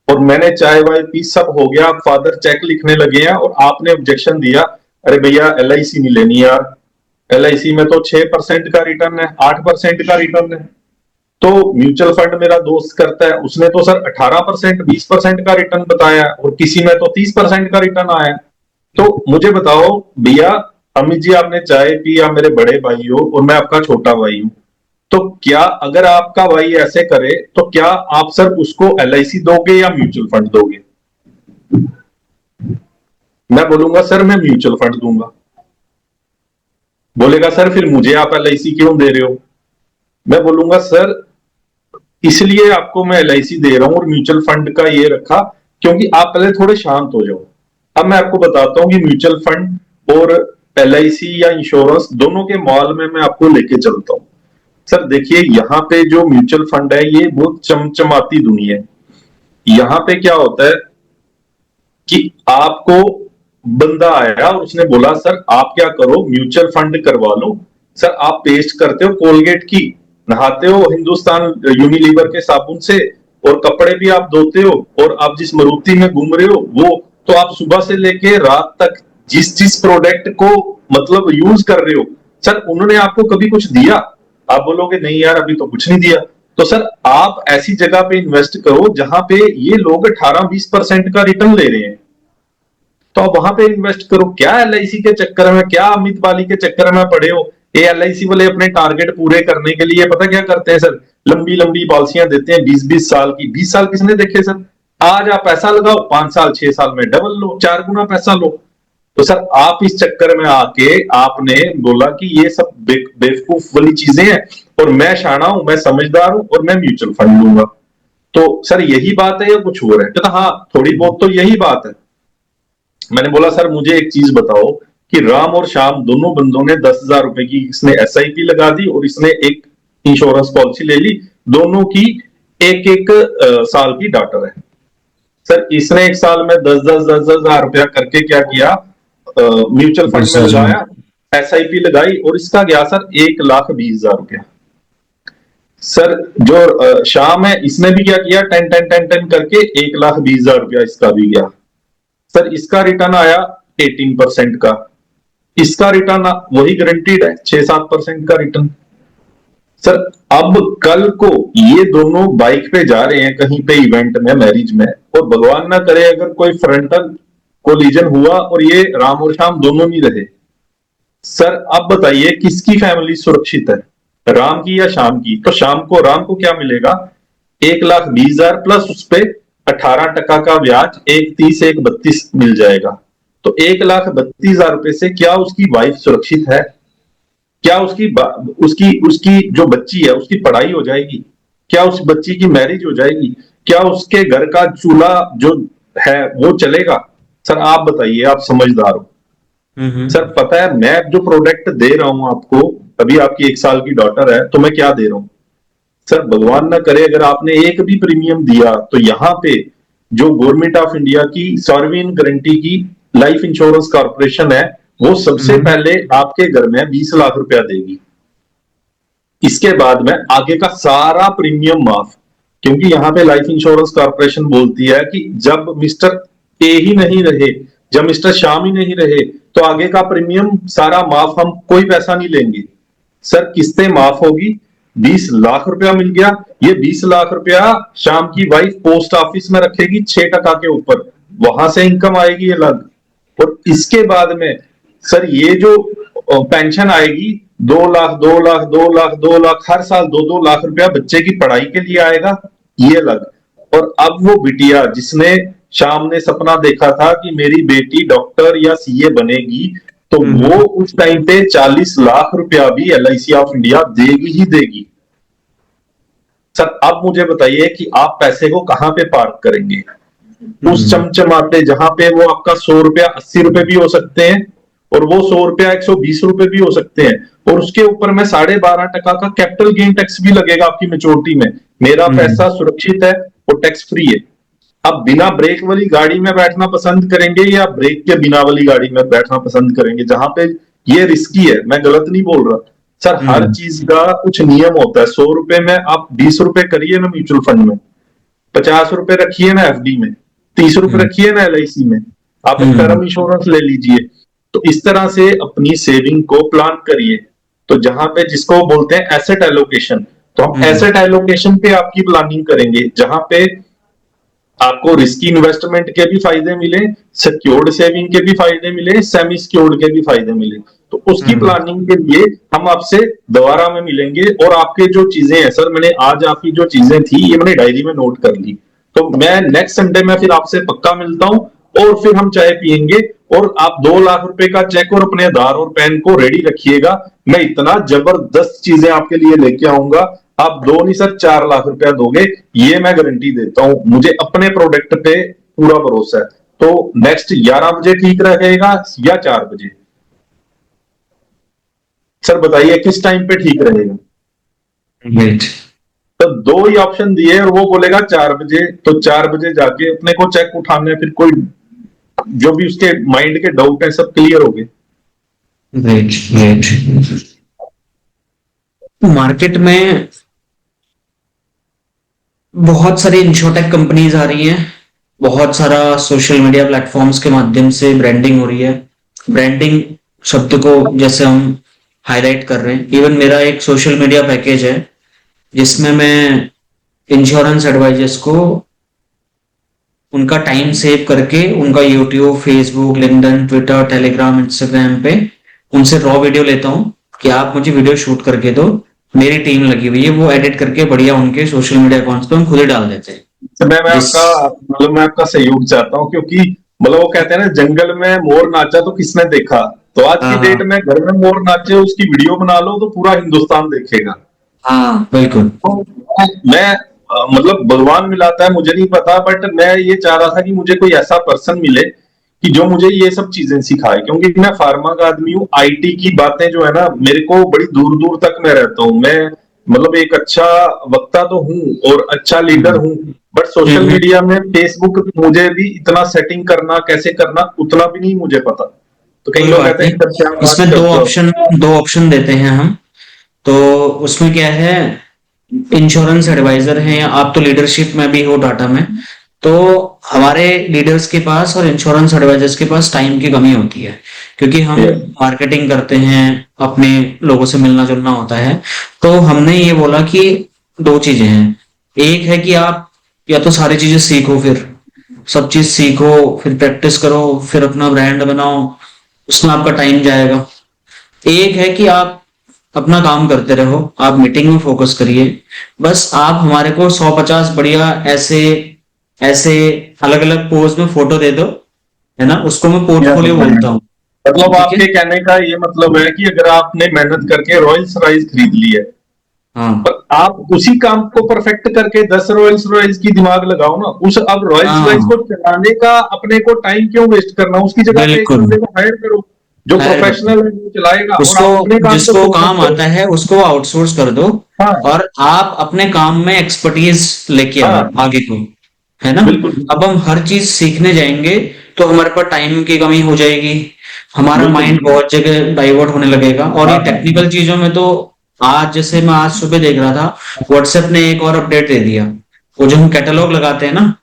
Speaker 2: और मैंने चाय वाय पी, सब हो गया, आप फादर चेक लिखने लगे हैं और आपने ऑब्जेक्शन दिया, अरे भैया LIC नहीं लेनी यार, LIC में तो 6% का रिटर्न है, 8% का रिटर्न है। तो म्यूचुअल फंड मेरा दोस्त करता है, उसने तो सर 18% 20% का रिटर्न बताया और किसी में तो 30% का रिटर्न आया। तो मुझे बताओ भैया, अमित जी आपने चाय पी, आप मेरे बड़े भाई हो और मैं आपका छोटा भाई हूं, तो क्या अगर आपका भाई ऐसे करे तो क्या आप सर उसको LIC दोगे या म्यूचुअल फंड दोगे? मैं बोलूंगा सर मैं म्यूचुअल फंड दूंगा। बोलेगा सर फिर मुझे आप LIC क्यों दे रहे हो? मैं बोलूंगा सर इसलिए आपको मैं LIC दे रहा हूं और म्यूचुअल फंड का ये रखा क्योंकि आप पहले थोड़े शांत हो जाओ। अब मैं आपको बताता हूं कि म्यूचुअल फंड और LIC या इंश्योरेंस दोनों के मॉल में मैं आपको लेके चलता हूं। सर देखिए यहाँ पे जो म्यूचुअल फंड है ये बहुत चमचमाती दुनिया है। यहाँ पे क्या होता है कि आपको बंदा आया और उसने बोला सर आप क्या करो म्यूचुअल फंड करवा लो। सर आप पेस्ट करते हो कोलगेट की, नहाते हो हिंदुस्तान यूनिलीवर के साबुन से, और कपड़े भी आप धोते हो, और आप जिस मारुति में घूम रहे हो वो, तो आप सुबह से लेके रात तक जिस जिस प्रोडक्ट को मतलब यूज कर रहे हो, सर उन्होंने आपको कभी कुछ दिया? आप बोलोगे नहीं यार अभी तो कुछ नहीं दिया। तो सर आप ऐसी जगह पे इन्वेस्ट करो जहां पे ये लोग 18-20% का रिटर्न ले रहे हैं, तो आप वहां पे इन्वेस्ट करो। क्या LIC के चक्कर में, क्या अमित वाली के चक्कर में पड़े हो? ये LIC वाले अपने टारगेट पूरे करने के लिए पता क्या करते हैं सर, लंबी लंबी पॉलिसियां देते हैं 20-20 साल की। 20 साल किसने देखे सर? आज आप पैसा लगाओ, 5 साल 6 साल में डबल लो, 4 गुना पैसा लो। तो सर आप इस चक्कर में आके आपने बोला कि ये सब बेवकूफ वाली चीजें हैं और मैं शाना हूं, मैं समझदार हूं और मैं म्यूचुअल फंड लूंगा। तो सर यही बात है या कुछ और है? कहता हाँ थोड़ी बहुत तो यही बात है। मैंने बोला सर मुझे एक चीज बताओ कि राम और श्याम दोनों बंदों ने 10,000 रुपए की, इसने SIP लगा दी और इसने एक इंश्योरेंस पॉलिसी ले ली, दोनों की एक एक साल की डाटर है। सर इसने एक साल में 10-10 हजार रुपया करके क्या किया, म्यूचुअल फंड में लगाया, SIP लगाई और इसका गया सर 1,20,000 रुपया। सर जो श्याम है इसने भी क्या किया, 10-10-10-10 करके 1,20,000 रुपया इसका भी गया। सर इसका रिटर्न आया 18% का, इसका रिटर्न वही गारंटीड है 6-7% का रिटर्न। सर अब कल को ये दोनों बाइक पे जा रहे हैं कहीं पे इवेंट में, मैरिज में, और भगवान ना करे अगर कोई फ्रंटल कोलिजन हुआ और ये राम और श्याम दोनों नहीं रहे, सर अब बताइए किसकी फैमिली सुरक्षित है, राम की या श्याम की? तो शाम को राम को क्या मिलेगा, 1,20,000 प्लस उस पे 18% का ब्याज, 1,30 1,32 मिल जाएगा। तो 1,32,000 रुपए से क्या उसकी वाइफ सुरक्षित है? क्या उसकी उसकी उसकी जो बच्ची है उसकी पढ़ाई हो जाएगी? क्या उस बच्ची की मैरिज हो जाएगी? क्या उसके घर का चूल्हा जो है वो चलेगा? सर आप बताइए, आप समझदार हो। सर पता है मैं जो प्रोडक्ट दे रहा हूं आपको, अभी आपकी 1 साल की डॉटर है तो मैं क्या दे रहा हूं सर भगवान ना करे अगर आपने एक भी प्रीमियम दिया तो यहाँ पे जो गवर्नमेंट ऑफ इंडिया की सॉवरेन गारंटी की लाइफ इंश्योरेंस कॉर्पोरेशन है, वो सबसे
Speaker 1: हम्म,
Speaker 2: पहले आपके घर में 20 लाख रुपया देगी। इसके बाद में आगे का सारा प्रीमियम माफ, क्योंकि यहाँ पे लाइफ इंश्योरेंस कॉर्पोरेशन बोलती है कि जब मिस्टर ए ही नहीं रहे, जब मिस्टर श्याम ही नहीं रहे, तो आगे का प्रीमियम सारा माफ, हम कोई पैसा नहीं लेंगे। सर किस्तें माफ होगी, 20 लाख रुपया मिल गया। ये 20 लाख रुपया शाम की वाइफ पोस्ट ऑफिस में रखेगी 6% के ऊपर, वहां से इनकम आएगी अलग। और इसके बाद में सर ये जो पेंशन आएगी, 2 लाख 2 लाख 2 लाख 2 लाख हर साल 2-2 लाख रुपया बच्चे की पढ़ाई के लिए आएगा, ये अलग। और अब वो बिटिया जिसने शाम ने सपना देखा था कि मेरी बेटी डॉक्टर या सीए बनेगी, तो वो उस टाइम पे 40 लाख रुपया भी LIC ऑफ इंडिया देगी ही देगी। सर अब मुझे बताइए कि आप पैसे को कहां पे पार्क करेंगे? उस चमचमाते जहां पे वो आपका 100 रुपया 80 रुपए भी हो सकते हैं, और वो 100 रुपया 120 रुपए भी हो सकते हैं, और उसके ऊपर में 12.5% का कैपिटल गेन टैक्स भी लगेगा आपकी मेच्योरिटी में। मेरा पैसा सुरक्षित है, वो टैक्स फ्री है। अब बिना ब्रेक वाली गाड़ी में बैठना पसंद करेंगे या ब्रेक के बिना वाली गाड़ी में बैठना पसंद करेंगे? जहां पे ये रिस्की है, मैं गलत नहीं बोल रहा सर, हर चीज का कुछ नियम होता है। 100 रुपए में आप 20 रुपए करिए ना म्यूचुअल फंड में, 50 रुपए रखिए ना FD में, 30 रुपए रखिए ना LIC में, आप एक टर्म इंश्योरेंस ले लीजिए। तो इस तरह से अपनी सेविंग को प्लान करिए। तो जहां पे जिसको बोलते हैं एसेट एलोकेशन, तो हम एसेट एलोकेशन पे आपकी प्लानिंग करेंगे, जहां पे आपको रिस्की इन्वेस्टमेंट के भी फायदे मिले, सिक्योर्ड सेविंग के भी फायदे मिले, सेमी सिक्योर्ड के भी फायदे मिले। तो उसकी प्लानिंग के लिए हम आपसे दोबारा में मिलेंगे। और आपके जो चीजें हैं सर, मैंने आज आपकी जो चीजें थी ये मैंने डायरी में नोट कर ली, तो मैं नेक्स्ट संडे में फिर आपसे पक्का मिलता हूं, और फिर हम चाय पियेंगे। और आप 2 लाख रुपए का चेक और अपने आधार और पैन को रेडी रखिएगा। मैं इतना जबरदस्त चीजें आपके लिए लेके आऊंगा, आप 2 नहीं सर 4 लाख रुपया दोगे, ये मैं गारंटी देता हूं। मुझे अपने प्रोडक्ट पे पूरा भरोसा है। तो नेक्स्ट 11 बजे ठीक रहेगा या 4 बजे? सर बताइए किस टाइम पे ठीक रहेगा?
Speaker 1: ग्रेट।
Speaker 2: तो 2 ही ऑप्शन दिए और वो बोलेगा 4 बजे, तो 4 बजे जाके अपने को चेक उठाने, फिर कोई जो भी उसके माइंड के डाउट है सब क्लियर हो गए।
Speaker 1: Great great. मार्केट में बहुत सारी इंश्योरटेक कंपनीज आ रही हैं, बहुत सारा सोशल मीडिया प्लेटफॉर्म्स के माध्यम से ब्रांडिंग हो रही है। ब्रांडिंग शब्द को जैसे हम हाईलाइट कर रहे हैं, इवन मेरा एक सोशल मीडिया पैकेज है जिसमें मैं इंश्योरेंस एडवाइजर्स को उनका टाइम सेव करके उनका YouTube, Facebook, LinkedIn, Twitter, Telegram, Instagram पे उनसे रॉ वीडियो लेता हूँ कि आप मुझे वीडियो शूट करके दो। मेरी टीम लगी हुई है, वो एडिट करके बढ़िया उनके सोशल मीडिया अकाउंट्स पे हम खुद ही डाल देते हैं।
Speaker 2: तो मैं
Speaker 1: जिस
Speaker 2: आपका सहयोग चाहता हूँ, क्योंकि वो कहते हैं ना, जंगल में मोर नाचा तो किसने देखा? तो आज की
Speaker 1: हाँ
Speaker 2: डेट में घर में मोर नाचे उसकी वीडियो बना लो तो पूरा हिंदुस्तान देखेगा।
Speaker 1: हाँ बिल्कुल।
Speaker 2: तो मैं भगवान मिलाता है मुझे नहीं पता, बट मैं ये चाह रहा था कि मुझे कोई ऐसा पर्सन मिले कि जो मुझे ये सब चीजें सिखाए, क्योंकि मैं फार्मा का आदमी हूँ। IT की बातें जो है ना, मेरे को बड़ी दूर दूर तक मैं रहता हूँ। मैं एक अच्छा वक्ता तो हूँ और अच्छा लीडर हूँ, बट सोशल मीडिया में फेसबुक मुझे भी इतना सेटिंग करना, कैसे करना, उतना भी नहीं मुझे पता। तो कई
Speaker 1: कोई
Speaker 2: लोग
Speaker 1: बात
Speaker 2: कहते हैं
Speaker 1: नहीं,
Speaker 2: सर क्या बात
Speaker 1: इसमें
Speaker 2: करते हो?
Speaker 1: दो ऑप्शन देते हैं हम। तो उसमें क्या है, इंश्योरेंस एडवाइजर हैं या आप तो लीडरशिप में भी हो डाटा में, तो हमारे लीडर्स के पास और इंश्योरेंस एडवाइजर्स के पास टाइम की कमी होती है, क्योंकि हम मार्केटिंग करते हैं, अपने लोगों से मिलना जुलना होता है। तो हमने ये बोला कि 2 चीजें हैं। एक है कि आप या तो सारी चीजें सीखो, फिर सब चीज सीखो, फिर प्रैक्टिस करो, फिर अपना ब्रांड बनाओ, उसमें आपका टाइम जाएगा। एक है कि आप अपना काम करते रहो, आप मीटिंग में फोकस करिए, बस आप हमारे को 150 बढ़िया ऐसे ऐसे अलग अलग पोज में फोटो दे दो, है ना, उसको मैं पोर्टफोलियो बोलता हूँ। ठीक है।
Speaker 2: आपके कहने का ये मतलब है कि अगर आपने मेहनत करके रॉयल्स रॉयल्स खरीद ली है,
Speaker 1: हाँ
Speaker 2: पर आप उसी काम को परफेक्ट करके 10 रॉयल्स रॉयल्स की दिमाग लगाओ ना। उस अब रॉयल्स रॉयल्स
Speaker 1: हाँ
Speaker 2: को चलाने का अपने को टाइम क्यों वेस्ट करना? उसकी जगह पे एक
Speaker 1: बिल्कुल
Speaker 2: बंदे को हायर करो जो
Speaker 1: खैर बताओ,
Speaker 2: प्रोफेशनल है वो चलाएगा, और
Speaker 1: उसको
Speaker 2: आप अपने काम को
Speaker 1: जिसको
Speaker 2: फोकस
Speaker 1: काम
Speaker 2: करो।
Speaker 1: आता है उसको आउटसोर्स कर दो,
Speaker 2: हाँ
Speaker 1: और आप अपने काम में एक्सपर्टीज लेके आओ
Speaker 2: हाँ,
Speaker 1: आगे को, है ना।
Speaker 2: बिल्कुल
Speaker 1: अब हम हर चीज सीखने जाएंगे तो हमारे पास टाइम की कमी हो जाएगी, हमारा
Speaker 2: बिल्कुल।
Speaker 1: माइंड बहुत जगह डाइवर्ट होने लगेगा। और
Speaker 2: हाँ
Speaker 1: ये
Speaker 2: हाँ।
Speaker 1: टेक्निकल चीजों में तो आज, जैसे मैं आज सुबह देख रहा था, व्हाट्सएप ने एक और अपडेट दे दिया। वो जो हम कैटलॉग लगाते हैं ना,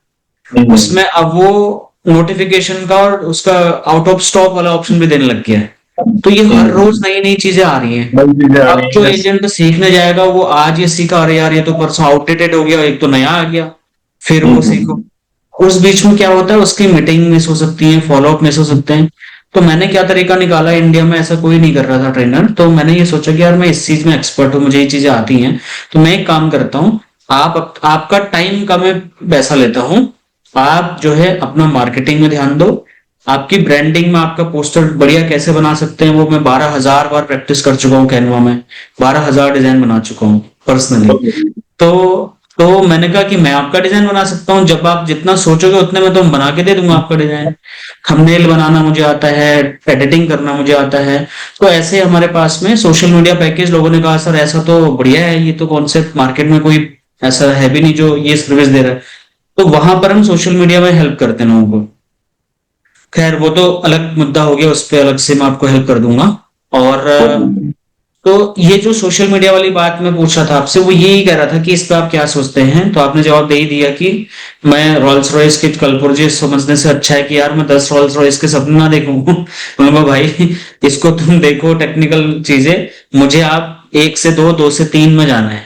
Speaker 2: हम्म।
Speaker 1: उसमें अब वो नोटिफिकेशन का और उसका आउट ऑफ स्टॉक वाला ऑप्शन भी देने लग गया है। तो ये हर रोज नई नई चीजें आ रही हैं।
Speaker 2: नई चीजें आ
Speaker 1: अब
Speaker 2: रही
Speaker 1: जो
Speaker 2: हैं।
Speaker 1: एजेंट सीखने जाएगा वो आज ये सीखा, अरे यार ये तो परसों आउटडेटेड हो गया, एक तो नया आ गया, फिर वो सीखो।
Speaker 2: हम्म।
Speaker 1: उस बीच में क्या होता है, उसकी मीटिंग मिस हो सकती है, फॉलोअप मिस हो सकते हैं। तो मैंने क्या तरीका निकाला, इंडिया में ऐसा कोई नहीं कर रहा था ट्रेनर, तो मैंने ये सोचा कि यार मैं इस चीज में एक्सपर्ट हूँ, मुझे ये चीजें आती हैं। तो मैं एक काम करता हूँ, आपका टाइम का मैं पैसा लेता हूँ, आप जो है अपना मार्केटिंग में ध्यान दो, आपकी ब्रांडिंग में आपका पोस्टर बढ़िया कैसे बना सकते हैं, वो मैं 12,000 बार प्रैक्टिस कर चुका हूँ कैनवा में, 12,000 डिजाइन बना चुका हूँ पर्सनली। तो तो मैंने कहा कि मैं आपका डिजाइन बना सकता हूँ, जब आप जितना सोचोगे उतने में तो हम बना के दे दूंगा आपका डिजाइन। थंबनेल बनाना मुझे आता है, एडिटिंग करना मुझे आता है। तो ऐसे हमारे पास में सोशल मीडिया पैकेज, लोगों ने कहा सर ऐसा तो बढ़िया है, ये तो कॉन्सेप्ट मार्केट में कोई ऐसा है भी नहीं जो ये सर्विस दे रहा है। तो वहां पर हम सोशल मीडिया में हेल्प करते हैं लोगों को। खैर वो तो अलग मुद्दा हो गया, उस पर अलग से मैं आपको हेल्प कर दूंगा। और तो ये जो सोशल मीडिया वाली बात मैं पूछ रहा था आपसे, वो यही कह रहा था कि इस पे आप क्या सोचते हैं। तो आपने जवाब दे ही दिया कि मैं रोल्स रॉयस के कलपुर्जे समझने से अच्छा है कि यार मैं 10 रोल्स रॉयस के सपने ना देखूं। बोलूंगा भाई इसको तुम देखो टेक्निकल चीजें, मुझे आप एक से दो, दो से तीन में जाना है।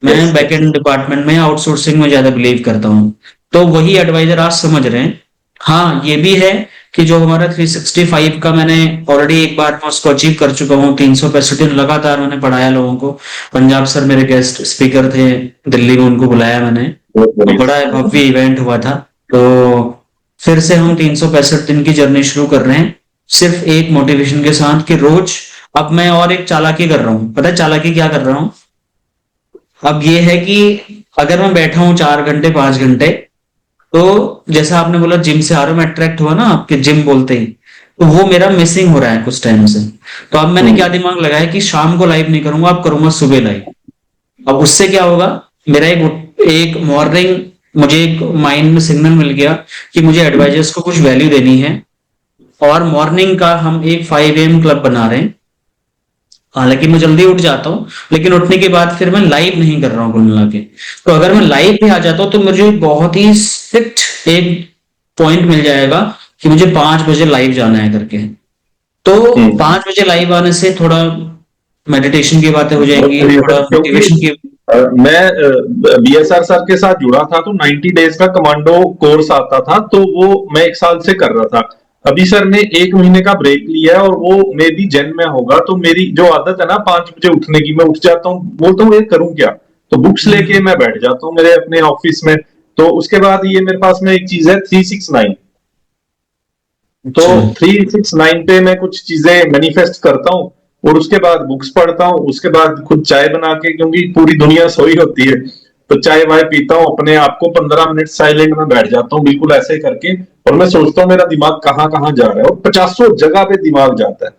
Speaker 1: मैं
Speaker 2: यस यस।
Speaker 1: बैकएंड डिपार्टमेंट में आउटसोर्सिंग में ज्यादा बिलीव करता हूँ। तो वही एडवाइजर आज समझ रहे हैं। हाँ ये भी है कि जो हमारा 365 का, मैंने ऑलरेडी एक बार मैं उसको अचीव कर चुका हूँ। 365 दिन लगातार मैंने पढ़ाया लोगों को। पंजाब सर मेरे गेस्ट स्पीकर थे, दिल्ली में उनको बुलाया मैंने,
Speaker 2: बहुत
Speaker 1: तो
Speaker 2: बढ़िया।
Speaker 1: बड़ा भव्य इवेंट हुआ था। तो फिर से हम 365 दिन की जर्नी शुरू कर रहे हैं, सिर्फ एक मोटिवेशन के साथ कि रोज, अब मैं और एक चालाकी कर रहा हूँ। पता है चालाकी क्या कर रहा हूँ? अब ये है कि अगर मैं बैठा हूं 4 घंटे 5 घंटे, तो जैसा आपने बोला जिम से आ रहा हूं, मैं अट्रैक्ट हुआ ना आपके जिम बोलते ही, तो वो मेरा मिसिंग हो रहा है कुछ टाइम से। तो अब मैंने क्या दिमाग लगाया कि शाम को लाइव नहीं करूंगा, अब करूंगा सुबह लाइव। अब उससे क्या होगा, मेरा एक एक मॉर्निंग, मुझे एक माइंड में सिग्नल मिल गया कि मुझे एडवाइजर्स को कुछ वैल्यू देनी है। और मॉर्निंग का हम एक 5 AM क्लब बना रहे हैं। हालांकि मैं जल्दी उठ जाता हूँ, लेकिन उठने के बाद फिर मैं लाइव नहीं कर रहा हूँ कुल मिला के। तो अगर मैं लाइव भी आ जाता हूँ तो मुझे बहुत ही स्ट्रिक्ट एक पॉइंट मिल जाएगा कि मुझे 5 बजे लाइव जाना है करके। तो
Speaker 2: हम्म।
Speaker 1: 5 बजे लाइव आने से थोड़ा मेडिटेशन की बातें हो
Speaker 2: बहुत
Speaker 1: जाएंगी,
Speaker 2: बढ़िया
Speaker 1: थोड़ा
Speaker 2: सर, क्योंकि
Speaker 1: मोटिवेशन की।
Speaker 2: मैं बीएसआर सर के साथ जुड़ा था, तो 90 डेज का कमांडो कोर्स आता था, तो वो मैं 1 साल से कर रहा था। अभी सर ने 1 महीने का ब्रेक लिया है, और वो मे भी जन में होगा। तो मेरी जो आदत है ना 5 बजे उठने की, मैं उठ जाता हूँ, बोलता हूँ ये करूँ क्या, तो बुक्स लेके
Speaker 1: हम्म,
Speaker 2: मैं बैठ जाता हूँ मेरे अपने ऑफिस में। तो उसके बाद ये मेरे पास में एक चीज है 369। तो
Speaker 1: अच्छा।
Speaker 2: 369 पे मैं कुछ चीजें मैनिफेस्ट करता हूँ, और उसके बाद बुक्स पढ़ता हूँ, उसके बाद खुद चाय बना के, क्योंकि पूरी दुनिया सोई होती है, तो चाय वाय पीता हूँ, अपने आप को 15 मिनट साइलेंट में बैठ जाता हूँ बिल्कुल ऐसे करके। और मैं सोचता हूँ मेरा दिमाग कहाँ कहाँ जा रहा है, और 50 जगह पे दिमाग जाता है,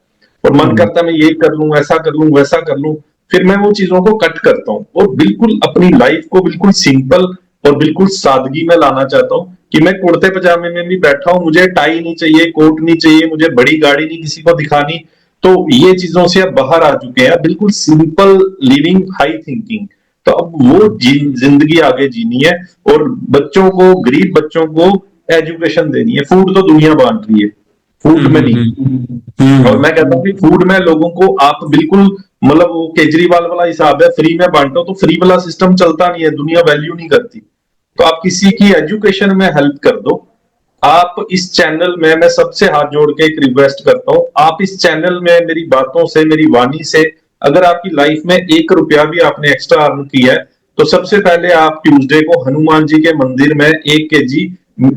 Speaker 2: और मन
Speaker 1: हम्म,
Speaker 2: करता है मैं ये कर लूं, ऐसा कर लूं, वैसा कर लूं। फिर मैं वो चीजों को कट करता हूँ, और बिल्कुल अपनी लाइफ को बिल्कुल सिंपल और बिल्कुल सादगी में लाना चाहता हूँ, कि मैं कुर्ते पजामे में भी बैठा हूं, मुझे टाई नहीं चाहिए, कोट नहीं चाहिए, मुझे बड़ी गाड़ी नहीं किसी को दिखानी। तो ये चीजों से अब बाहर आ चुके हैं, बिल्कुल सिंपल लिविंग, हाई थिंकिंग। तो अब वो जिंदगी आगे जीनी है, और बच्चों को, गरीब बच्चों को एजुकेशन देनी है। फूड तो दुनिया बांट रही है, फूड में नहीं। और मैं कहता हूँ कि फूड में लोगों को आप बिल्कुल, मतलब वो केजरीवाल वाला हिसाब है, फ्री में बांटो, तो फ्री वाला सिस्टम चलता नहीं है, दुनिया वैल्यू नहीं करती। तो आप किसी की एजुकेशन में हेल्प कर दो। आप इस चैनल में, मैं सबसे हाथ जोड़ के एक रिक्वेस्ट करता हूं, आप इस चैनल में मेरी बातों से, मेरी वाणी से, अगर आपकी लाइफ में 1 रुपया भी आपने एक्स्ट्रा अर्न किया है, तो सबसे पहले आप ट्यूसडे को हनुमान जी के मंदिर में 1 kg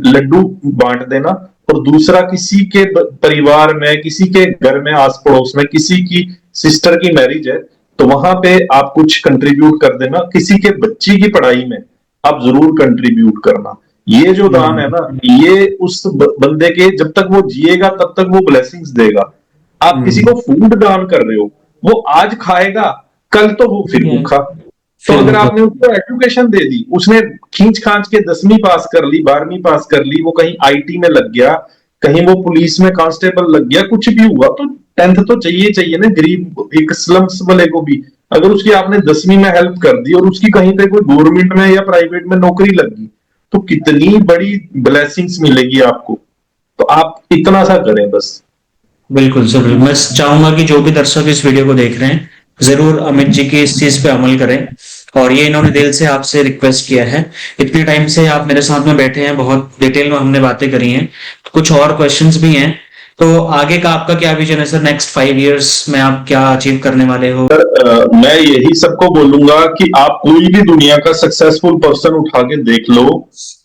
Speaker 2: लड्डू बांट देना। और दूसरा, किसी के परिवार में, किसी के घर में, आस पड़ोस में किसी की सिस्टर की मैरिज है, तो वहां पे आप कुछ कंट्रीब्यूट कर देना। किसी के बच्ची की पढ़ाई में आप जरूर कंट्रीब्यूट करना। ये जो दान है
Speaker 1: हम्म,
Speaker 2: ना, ये उस बंदे के, जब तक वो जिएगा तब तक वो ब्लेसिंग्स देगा। आप किसी को फूड दान कर रहे हो, वो आज खाएगा, कल तो वो फिर भूखा। तो
Speaker 1: फिर
Speaker 2: अगर
Speaker 1: वो
Speaker 2: आपने उसको एजुकेशन दे दी, उसने खींच खांच के 10वीं पास कर ली, 12वीं पास कर ली, वो कहीं आईटी में लग गया, कहीं वो पुलिस में कांस्टेबल लग गया, कुछ भी हुआ, तो 10th तो चाहिए चाहिए ना गरीब एक स्लम्स वाले को भी। अगर उसकी आपने 10वीं में हेल्प कर दी और उसकी कहीं पे कोई गवर्नमेंट में या प्राइवेट में नौकरी लग गई, तो कितनी बड़ी ब्लेसिंग्स मिलेगी आपको। तो आप इतना सा करें बस।
Speaker 1: बिल्कुल जरूर, मैं चाहूंगा कि जो भी दर्शक इस वीडियो को देख रहे हैं, जरूर अमित जी की इस चीज पे अमल करें। और ये इन्होंने दिल से आपसे रिक्वेस्ट किया है। इतने टाइम से आप मेरे साथ में बैठे हैं, बहुत डिटेल में हमने बातें करी हैं, कुछ और क्वेश्चंस भी हैं। तो आगे का आपका क्या विजन है सर? नेक्स्ट 5 इयर्स में आप क्या अचीव करने वाले हो?
Speaker 2: मैं यही सबको बोलूंगा कि आप कोई भी दुनिया का सक्सेसफुल पर्सन उठा के देख लो,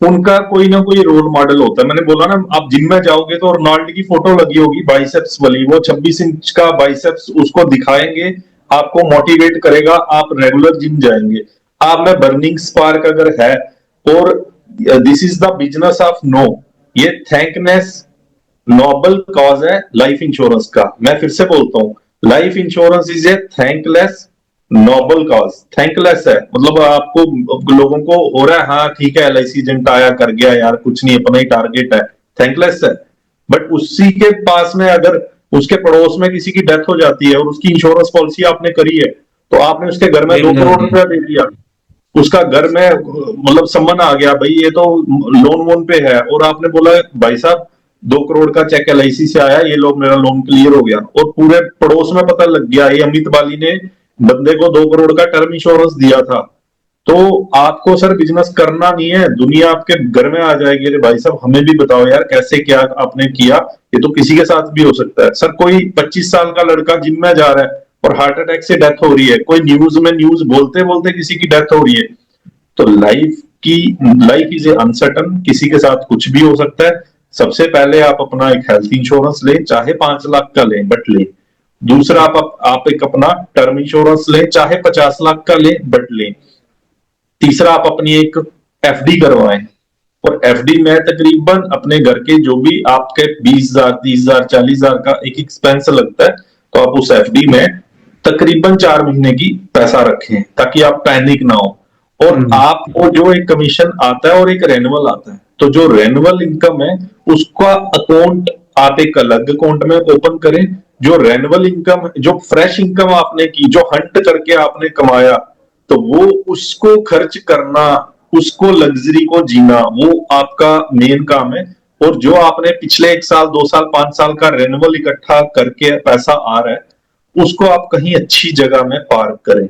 Speaker 2: उनका कोई ना कोई रोल मॉडल होता है। मैंने बोला ना, आप जिम में जाओगे तो रोनाल्डो की फोटो लगी होगी बाइसेप्स वाली, वो 26 इंच का बाइसेप्स उसको दिखाएंगे, आपको मोटिवेट करेगा, आप रेगुलर जिम जाएंगे। आप में बर्निंग स्पार्क अगर है, और this is the business of no, ये थैंकनेस नोबल कॉज है लाइफ इंश्योरेंस का। मैं फिर से बोलता हूं, life insurance is a thankless noble cause. Thankless है मतलब आपको, लोगों को हो रहा है हाँ ठीक है एलआईसी एजेंट आया कर गया यार, कुछ नहीं अपना ही टारगेट है, थैंकलेस है। बट उसी के पास में अगर उसके पड़ोस में किसी की डेथ हो जाती है और उसकी इंश्योरेंस पॉलिसी आपने करी है, तो आपने उसके घर में 2 करोड़ रुपया दे दिया, उसका घर में मतलब सम्मन आ गया भाई ये तो लोन वोन पे है, और आपने बोला भाई साहब 2 करोड़ का चेक एलआईसी से आया, ये लो मेरा लोन क्लियर हो गया, और पूरे पड़ोस में पता लग गया ये अमित बाली ने बंदे को 2 करोड़ का टर्म इंश्योरेंस दिया था। तो आपको सर बिजनेस करना नहीं है, दुनिया आपके घर में आ जाएगी, अरे भाई साहब हमें भी बताओ यार कैसे क्या आपने किया। ये तो किसी के साथ भी हो सकता है सर, कोई 25 साल का लड़का जिम में जा रहा है और हार्ट अटैक से डेथ हो रही है, कोई न्यूज में न्यूज बोलते बोलते किसी की डेथ हो रही है। तो लाइफ इज ए अनसर्टन, किसी के साथ कुछ भी हो सकता है। सबसे पहले आप अपना एक हेल्थ इंश्योरेंस लें, चाहे 5 लाख का लें बट लें। दूसरा आप एक अपना टर्म इंश्योरेंस लें, चाहे 50 लाख का लें बट लें। तीसरा आप अपनी एक एफडी करवाएं, और एफडी में तकरीबन अपने घर के जो भी आपके 20,000 30,000 40,000 का एक एक्सपेंस लगता है, तो आप उस एफडी में तकरीबन 4 महीने की पैसा रखें ताकि आप पैनिक ना हो। और आपको जो एक कमीशन आता है और एक रेनुअल आता है, तो जो रेनुअल इनकम है उसका अकाउंट आप एक अलग अकाउंट में ओपन करें। जो रेनुअल इनकम, जो फ्रेश इनकम आपने की, जो हंट करके आपने कमाया, तो वो उसको खर्च करना, उसको लग्जरी को जीना, वो आपका मेन काम है। और जो आपने पिछले 1 साल 2 साल 5 साल का रेनुअल इकट्ठा करके पैसा आ रहा है, उसको आप कहीं अच्छी जगह में पार्क करें,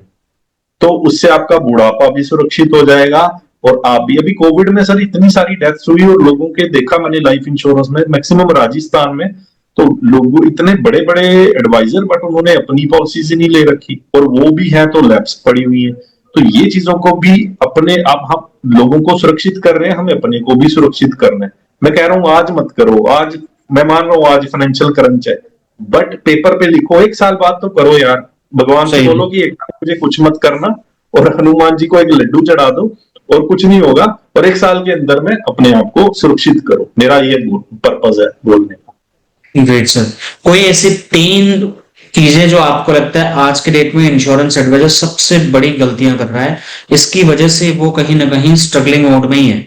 Speaker 2: तो उससे आपका बुढ़ापा भी सुरक्षित हो जाएगा। और आप भी, अभी कोविड में सर इतनी सारी डेथ्स हुई, और लोगों के देखा मैंने लाइफ इंश्योरेंस में मैक्सिमम राजस्थान में, तो लोग इतने बड़े बड़े एडवाइजर बट उन्होंने अपनी पॉलिसीज ही नहीं ले रखी, और वो भी है तो लैप्स पड़ी हुई है। तो ये चीजों को भी अपने आप, हम लोगों को सुरक्षित कर रहे हैं, हमें अपने को भी सुरक्षित करना है। मैं कह रहा हूं आज मत करो, आज मैं मान रहा हूं आज फाइनेंशियल क्रंच है, बट पेपर पे लिखो, 1 साल बाद तो करो यार। भगवान से
Speaker 1: सही
Speaker 2: बोलो कि एक साल मुझे कुछ मत करना, और हनुमान जी को एक लड्डू चढ़ा दो, और कुछ नहीं होगा, और 1 साल के अंदर में अपने आप को सुरक्षित करो। मेरा ये पर्पज है बोलने का।
Speaker 1: Great sir. कोई ऐसी 3 चीजें जो आपको लगता है आज के डेट में इंश्योरेंस एडवाइजर सबसे बड़ी गलतियां कर रहा है, इसकी वजह से वो कहीं ना कहीं स्ट्रगलिंग मोड में ही है?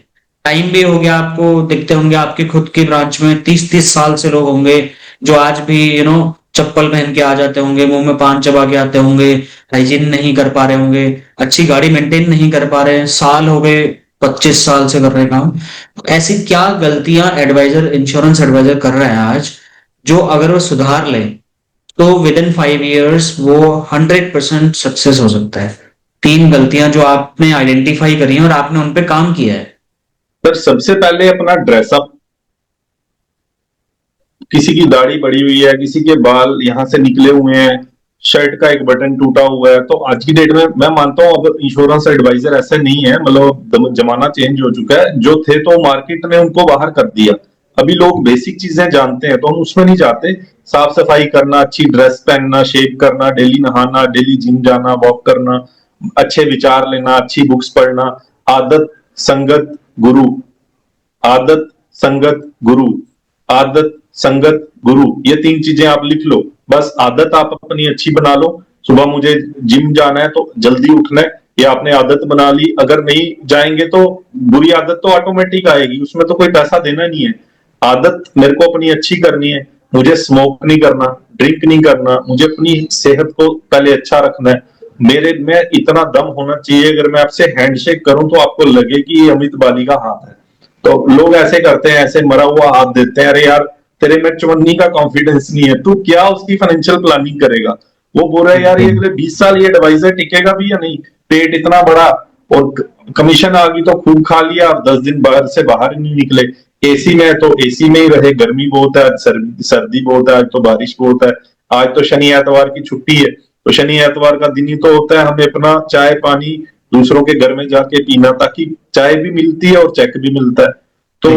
Speaker 1: टाइम भी हो गया, आपको दिखते होंगे आपके खुद की ब्रांच में 30-30 साल से लोग होंगे जो आज भी चप्पल पहन के आ जाते होंगे, मुंह में पान चबा के आते होंगे, हाइजीन नहीं कर पा रहे होंगे, अच्छी गाड़ी मेंटेन नहीं कर पा रहे हैं, साल हो गए 25 साल से कर रहे काम। ऐसी क्या गलतियां एडवाइजर, इंश्योरेंस एडवाइजर कर रहे हैं आज, जो अगर वो सुधार ले तो विद इन 5 इयर्स वो 100% सक्सेस हो सकता है? 3 गलतियां जो आपने आइडेंटिफाई करी हैं और आपने उन पे काम किया है।
Speaker 2: सर सबसे पहले अपना ड्रेसअप, किसी की दाढ़ी बढ़ी हुई है, किसी के बाल यहां से निकले हुए हैं, शर्ट का एक बटन टूटा हुआ है, तो आज की डेट में मैं मानता हूं अब इंश्योरेंस एडवाइजर ऐसे नहीं है, मतलब जमाना चेंज हो चुका है। जो थे तो मार्केट ने उनको बाहर कर दिया, अभी लोग बेसिक चीजें जानते हैं तो हम उसमें नहीं जाते। साफ सफाई करना, अच्छी ड्रेस पहनना, शेव करना, डेली नहाना, डेली जिम जाना, वॉक करना, अच्छे विचार लेना, अच्छी बुक्स पढ़ना, आदत संगत गुरु, आदत संगत गुरु, आदत संगत, गुरु, ये 3 चीजें आप लिख लो। बस आदत आप अपनी अच्छी बना लो। सुबह मुझे जिम जाना है तो जल्दी उठना है, ये आपने आदत बना ली। अगर नहीं जाएंगे तो बुरी आदत तो ऑटोमेटिक आएगी, उसमें तो कोई पैसा देना नहीं है। आदत मेरे को अपनी अच्छी करनी है, मुझे स्मोक नहीं करना, ड्रिंक नहीं करना, मुझे अपनी सेहत को पहले अच्छा रखना है। मेरे में इतना दम होना चाहिए, अगर मैं आपसे हैंडशेक करूं तो आपको लगे कि ये अमित बाली का हाथ है। तो लोग ऐसे करते हैं, ऐसे मरा हुआ हाथ देते हैं, अरे यार तेरे में चवन्नी का कॉन्फिडेंस नहीं है, तू क्या उसकी फाइनेंशियल प्लानिंग करेगा। वो बोल रहा है यार ये अगले 20 साल ये एडवाइजर टिकेगा भी या नहीं, पेट इतना बड़ा और कमीशन आ गई तो खूब खा लिया, 10 दिन बाहर से बाहर नहीं निकले। एसी में तो एसी में ही रहे, गर्मी बहुत है, सर्दी बहुत है, आज तो बारिश बहुत है। आज तो शनि एतवार की छुट्टी है, तो शनि एतवार का दिन ही तो होता है हमें अपना चाय पानी दूसरों के घर में जाके पीना, ताकि चाय भी मिलती है और चेक भी मिलता है। तो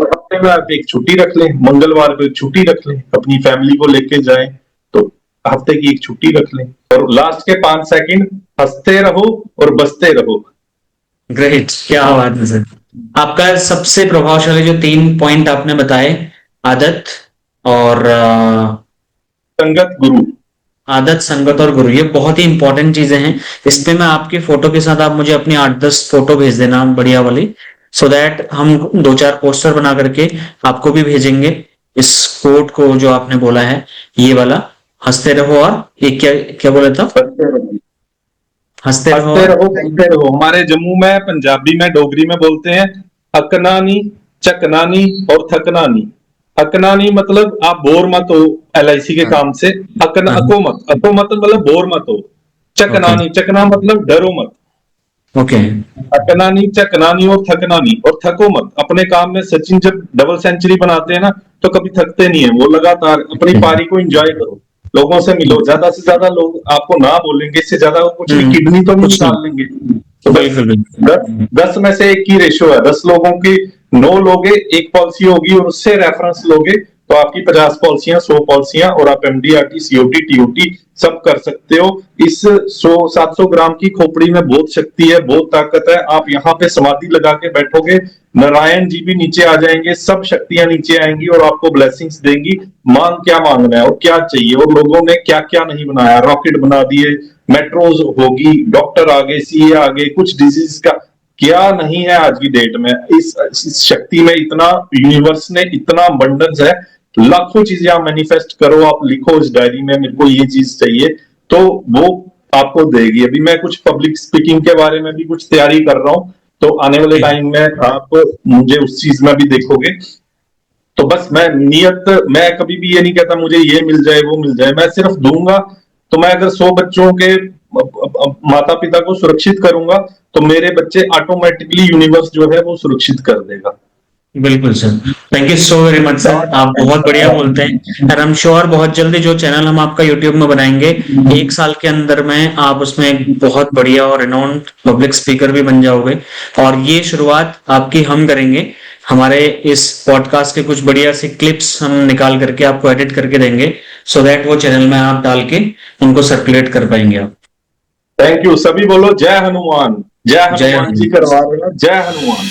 Speaker 2: हफ्ते में आप एक छुट्टी रख लें, मंगलवार को एक छुट्टी रख लें, अपनी फैमिली को लेके जाएं तो हफ्ते की एक छुट्टी रख लें, और लास्ट के 5 सेकंड हंसते रहो और बसते रहो।
Speaker 1: ग्रेट, क्या बात है सर। आपका सबसे प्रभावशाली जो 3 पॉइंट आपने बताए, आदत और
Speaker 2: संगत, गुरु।
Speaker 1: आदत, संगत और गुरु, ये बहुत ही इंपॉर्टेंट चीजें हैं। इस पे मैं आपकी फोटो के साथ आप मुझे अपनी 8-10 फोटो भेज देना बढ़िया वाली, सो दैट हम 2-4 पोस्टर बना करके आपको भी भेजेंगे इस कोट को जो आपने बोला है, ये वाला, हंसते रहो और ये क्या क्या बोला था, हंसते रहो
Speaker 2: हंसते रहो। हमारे जम्मू में पंजाबी में डोगरी में बोलते हैं अकना नी, चकना नी और थकना नी। अकना नी मतलब आप बोर मत हो LIC के काम से, अकना अको मत, अको मत मतलब बोर मत हो। चकना नी, चकना मतलब डरो मत।
Speaker 1: ओके,
Speaker 2: अकना नहीं, चकना नहीं और थकना नहीं, और थको मत। अपने काम में सचिन जब डबल सेंचुरी बनाते हैं ना तो कभी थकते नहीं है, वो लगातार अपनी पारी को एंजॉय करो, लोगों से मिलो, ज्यादा से ज्यादा लोग आपको ना बोलेंगे, इससे ज्यादा वो कुछ नहीं, किडनी तो नहीं निकाल लेंगे। तो
Speaker 1: बिल्कुल
Speaker 2: 10 में से 1 की रेशियो है, 10 लोगों की 9 लोगे, 1 पॉलिसी होगी और उससे रेफरेंस लोगे तो आपकी 50 पॉलिसियां, 100 पॉलिसियां, और आप MDRT, COT, TOT सब कर सकते हो। इस 100-700 ग्राम की खोपड़ी में बहुत शक्ति है, बहुत ताकत है। आप यहाँ पे समाधि लगा के बैठोगे, नारायण जी भी नीचे आ जाएंगे, सब शक्तियां नीचे आएंगी और आपको ब्लेसिंग्स देंगी। मांग क्या मांगना है और क्या चाहिए, और लोगों ने क्या क्या नहीं बनाया, रॉकेट बना दिए, मेट्रोज होगी, डॉक्टर आगे, CA आगे, कुछ डिजीज का क्या नहीं है आज की डेट में। इस शक्ति में इतना, यूनिवर्स ने इतना अबंडेंस है, लाखों चीजें आप मैनिफेस्ट करो, आप लिखो इस डायरी में मेरे को ये चीज चाहिए, तो वो आपको देगी। अभी मैं कुछ पब्लिक स्पीकिंग के बारे में भी कुछ तैयारी कर रहा हूं, तो आने वाले टाइम में आप मुझे उस चीज में भी देखोगे। तो बस मैं नियत, मैं कभी भी ये नहीं कहता मुझे ये मिल जाए वो मिल जाए, मैं सिर्फ दूंगा। तो मैं अगर 100 बच्चों के माता पिता को सुरक्षित करूंगा तो मेरे बच्चे ऑटोमेटिकली यूनिवर्स जो है वो सुरक्षित कर देगा।
Speaker 1: बिल्कुल sir, thank you so very much sir, आप बहुत बढ़िया बोलते हैं। और आई एम श्योर बहुत जल्दी जो चैनल हम आपका यूट्यूब में बनाएंगे, 1 साल के अंदर में आप उसमें एक बहुत बढ़िया और रिनोन्ड पब्लिक स्पीकर भी बन जाओगे। और ये शुरुआत आपकी हम करेंगे, हमारे इस पॉडकास्ट के कुछ बढ़िया सी क्लिप्स हम निकाल करके आपको एडिट करके देंगे, सो दैट वो चैनल में आप डाल के उनको सर्कुलेट कर पाएंगे आप।
Speaker 2: Thank you. सभी बोलो जय हनुमान, जय हनुमान जी करवा रहे हैं, जय हनुमान।